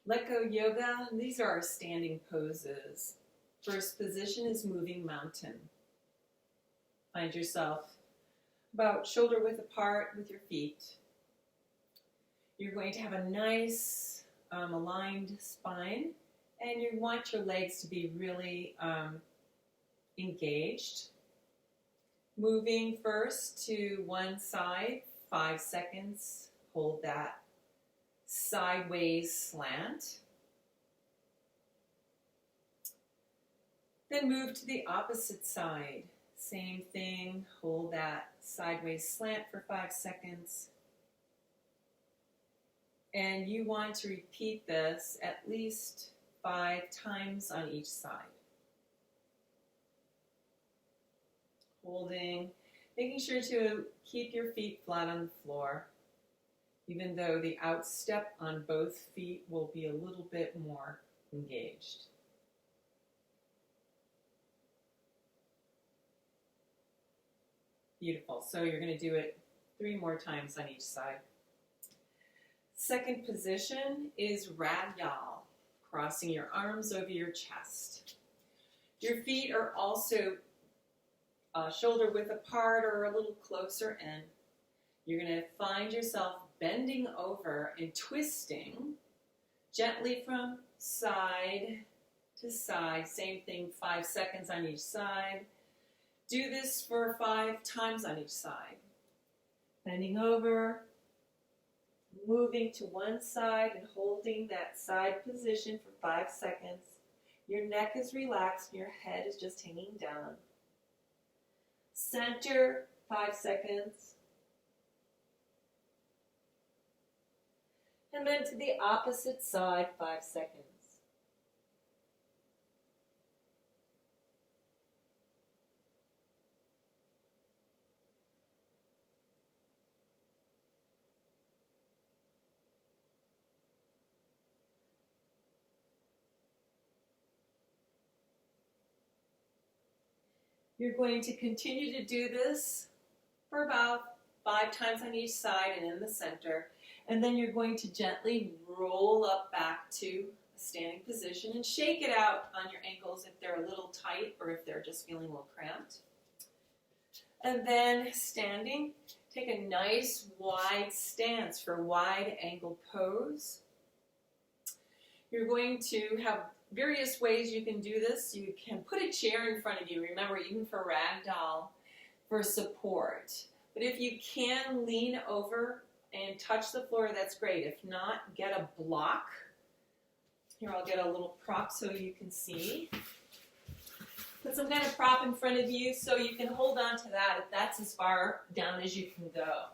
Let Go Yoga, these are our standing poses. First position is moving mountain. Find yourself about shoulder width apart with your feet. You're going to have a nice aligned spine, and you want your legs to be really engaged. Moving first to one side, 5 seconds, hold that sideways slant. Then move to the opposite side. Same thing, hold that sideways slant for 5 seconds. And you want to repeat this at least 5 times on each side. Holding, making sure to keep your feet flat on the floor, even though the outstep on both feet will be a little bit more engaged. Beautiful. So you're going to do it 3 more times on each side. Second position is Raddhasana, crossing your arms over your chest. Your feet are also shoulder width apart or a little closer in. You're going to find yourself bending over and twisting gently from side to side. Same thing, 5 seconds on each side. Do this for 5 times on each side. Bending over, moving to one side and holding that side position for 5 seconds. Your neck is relaxed, your head is just hanging down. Center, 5 seconds. And then to the opposite side, 5 seconds. You're going to continue to do this for about 5 times on each side and in the center. And then you're going to gently roll up back to a standing position and shake it out on your ankles if they're a little tight or if they're just feeling a little cramped. And then standing, take a nice wide stance for wide angle pose. You're going to have various ways you can do this. You can put a chair in front of you. Remember, even for ragdoll, for support. But if you can lean over and touch the floor, that's great. If not, get a block. Here, I'll get a little prop so you can see. Put some kind of prop in front of you so you can hold on to that if that's as far down as you can go.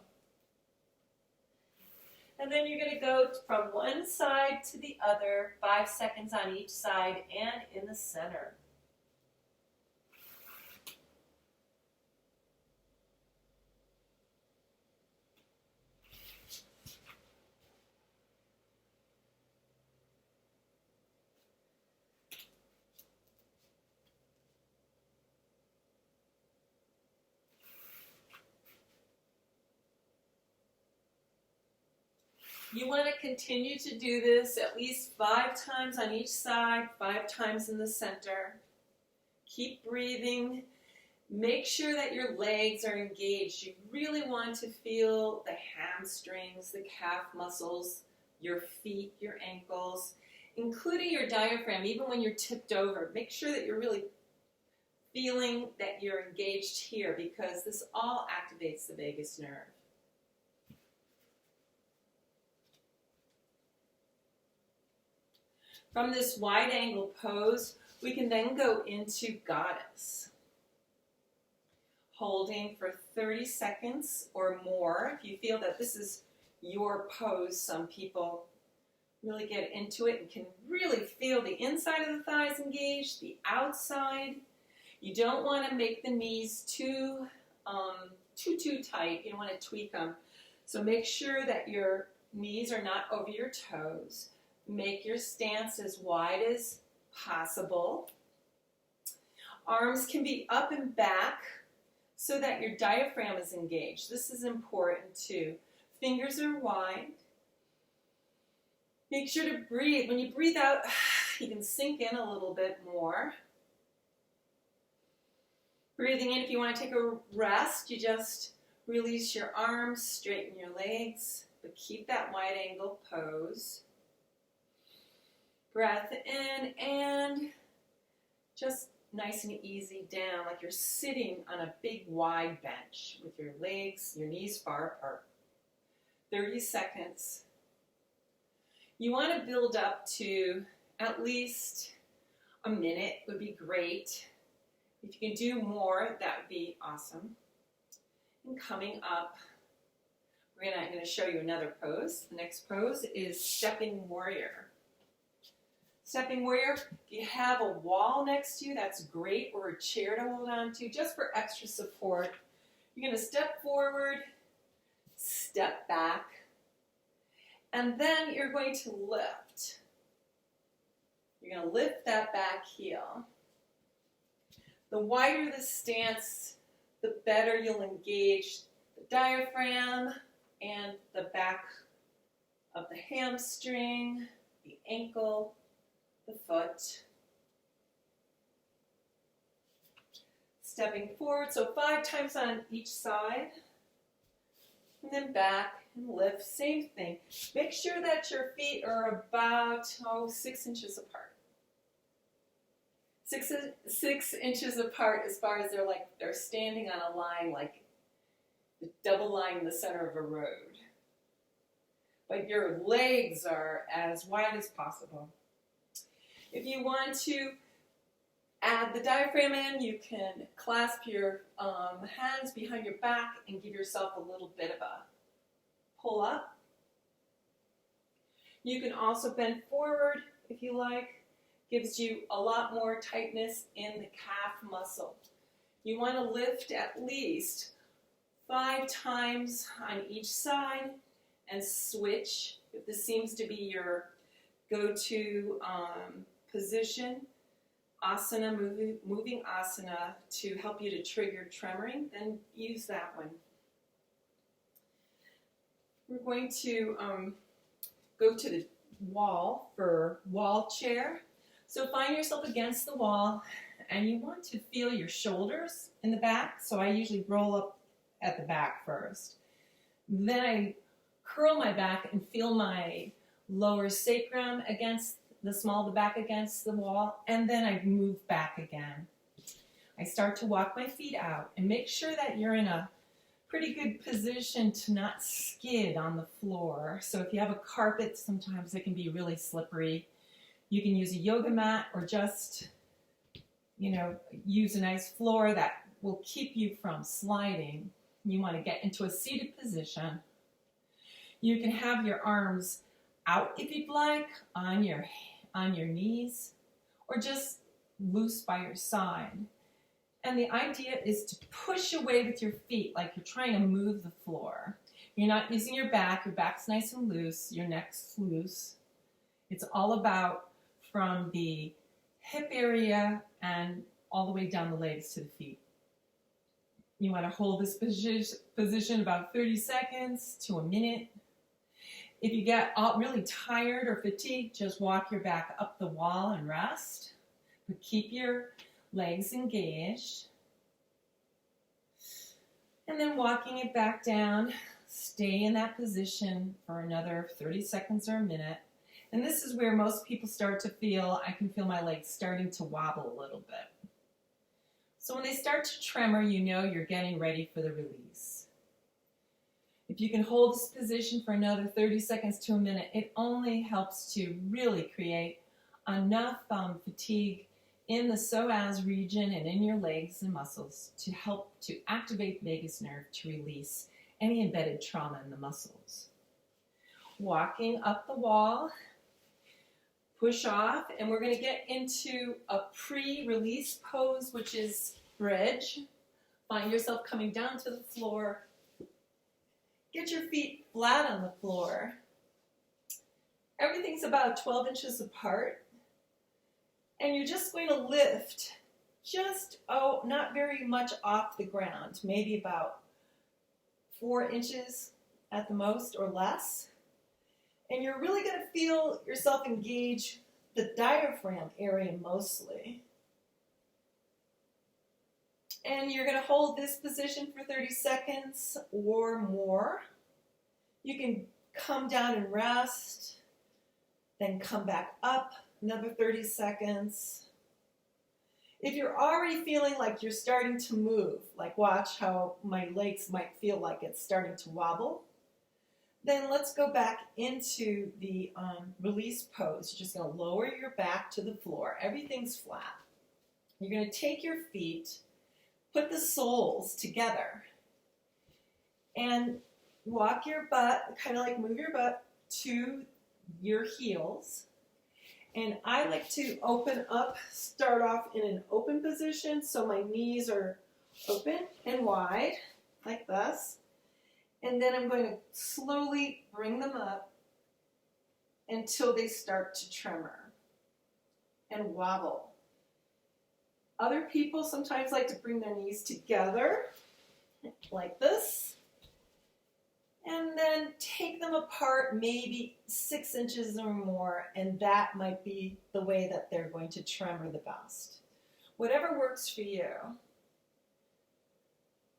And then you're going to go from one side to the other, 5 seconds on each side and in the center. You want to continue to do this at least 5 times on each side, 5 times in the center. Keep breathing. Make sure that your legs are engaged. You really want to feel the hamstrings, the calf muscles, your feet, your ankles, including your diaphragm, even when you're tipped over. Make sure that you're really feeling that you're engaged here because this all activates the vagus nerve. From this wide angle pose, we can then go into goddess. Holding for 30 seconds or more. If you feel that this is your pose, some people really get into it and can really feel the inside of the thighs engaged, the outside. You don't want to make the knees too tight. You don't want to tweak them. So make sure that your knees are not over your toes. Make your stance as wide as possible. Arms can be up and back so that your diaphragm is engaged. This is important too. Fingers are wide. Make sure to breathe. When you breathe out, you can sink in a little bit more. Breathing in, if you want to take a rest, you just release your arms, straighten your legs, but keep that wide angle pose. Breath in and just nice and easy down, like you're sitting on a big wide bench with your legs, your knees far apart. 30 seconds. You want to build up to at least a minute would be great. If you can do more, that would be awesome. And coming up, I'm going to show you another pose. The next pose is Stepping Warrior. Stepping Warrior, if you have a wall next to you, that's great, or a chair to hold on to, just for extra support. You're going to step forward, step back, and then you're going to lift. You're going to lift that back heel. The wider the stance, the better you'll engage the diaphragm and the back of the hamstring, the ankle, the foot. Stepping forward, so 5 times on each side. And then back and lift, same thing. Make sure that your feet are about 6 inches apart. 6 inches apart as far as they're standing on a line, like the double line in the center of a road. But your legs are as wide as possible. If you want to add the diaphragm in, you can clasp your hands behind your back and give yourself a little bit of a pull up. You can also bend forward if you like. Gives you a lot more tightness in the calf muscle. You want to lift at least 5 times on each side and switch. If this seems to be your go-to position, asana, moving asana to help you to trigger tremoring, then use that one. We're going to go to the wall for wall chair. So find yourself against the wall, and you want to feel your shoulders in the back. So I usually roll up at the back first. Then I curl my back and feel my lower sacrum against the small of the back against the wall, and then I move back again. I start to walk my feet out, and make sure that you're in a pretty good position to not skid on the floor. So if you have a carpet, sometimes it can be really slippery. You can use a yoga mat or just, use a nice floor that will keep you from sliding. You want to get into a seated position. You can have your arms out if you'd like, on your knees, or just loose by your side. And the idea is to push away with your feet like you're trying to move the floor. You're not using your back's nice and loose, your neck's loose. It's all about from the hip area and all the way down the legs to the feet. You want to hold this position about 30 seconds to a minute. If you get really tired or fatigued, just walk your back up the wall and rest. But keep your legs engaged. And then walking it back down, stay in that position for another 30 seconds or a minute. And this is where most people start to I can feel my legs starting to wobble a little bit. So when they start to tremor, you know you're getting ready for the release. If you can hold this position for another 30 seconds to a minute, it only helps to really create enough fatigue in the psoas region and in your legs and muscles to help to activate the vagus nerve to release any embedded trauma in the muscles. Walking up the wall, push off, and we're going to get into a pre-release pose, which is bridge. Find yourself coming down to the floor. Get your feet flat on the floor. Everything's about 12 inches apart. And you're just going to lift not very much off the ground, maybe about 4 inches at the most or less. And you're really going to feel yourself engage the diaphragm area mostly. And you're going to hold this position for 30 seconds or more. You can come down and rest, then come back up another 30 seconds. If you're already feeling like you're starting to move, like watch how my legs might feel like it's starting to wobble, then let's go back into the release pose. You're just going to lower your back to the floor. Everything's flat. You're going to take your feet, put the soles together, and walk your butt, kind of like move your butt to your heels. And I like to open up, start off in an open position, so my knees are open and wide, like this. And then I'm going to slowly bring them up until they start to tremor and wobble. Other people sometimes like to bring their knees together, like this, and then take them apart maybe 6 inches or more, and that might be the way that they're going to tremor the best. Whatever works for you.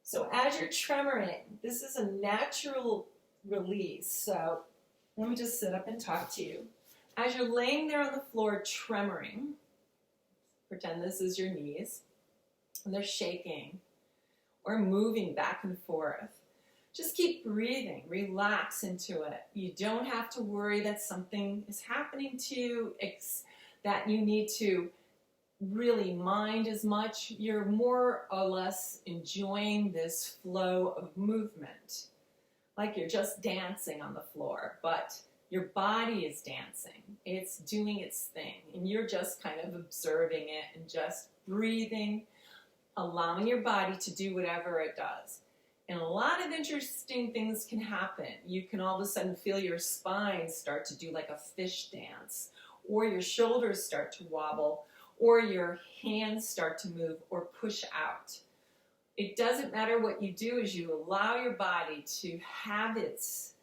So as you're tremoring, this is a natural release. So let me just sit up and talk to you. As you're laying there on the floor tremoring, pretend this is your knees, and they're shaking or moving back and forth. Just keep breathing, relax into it. You don't have to worry that something is happening to you, that you need to really mind as much. You're more or less enjoying this flow of movement, like you're just dancing on the floor, but your body is dancing. It's doing its thing, and you're just kind of observing it and just breathing, allowing your body to do whatever it does. And a lot of interesting things can happen. You can all of a sudden feel your spine start to do like a fish dance, or your shoulders start to wobble, or your hands start to move or push out. It doesn't matter what you do, as you allow your body to have it's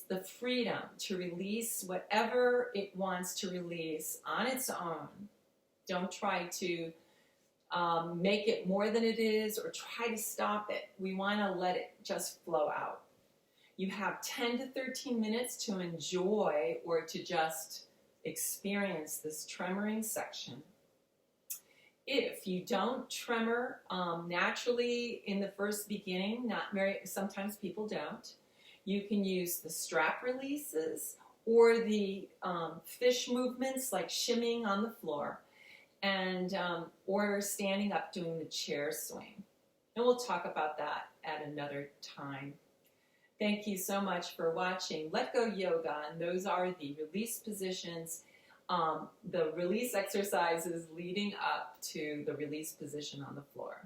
the freedom to release whatever it wants to release on its own. Don't try to make it more than it is or try to stop it. We want to let it just flow out. You have 10 to 13 minutes to enjoy or to just experience this tremoring section. If you don't tremor naturally in the first beginning, sometimes people don't, you can use the strap releases or the fish movements like shimmying on the floor, and or standing up doing the chair swing. And we'll talk about that at another time. Thank you so much for watching Let Go Yoga, and those are the release positions, the release exercises leading up to the release position on the floor.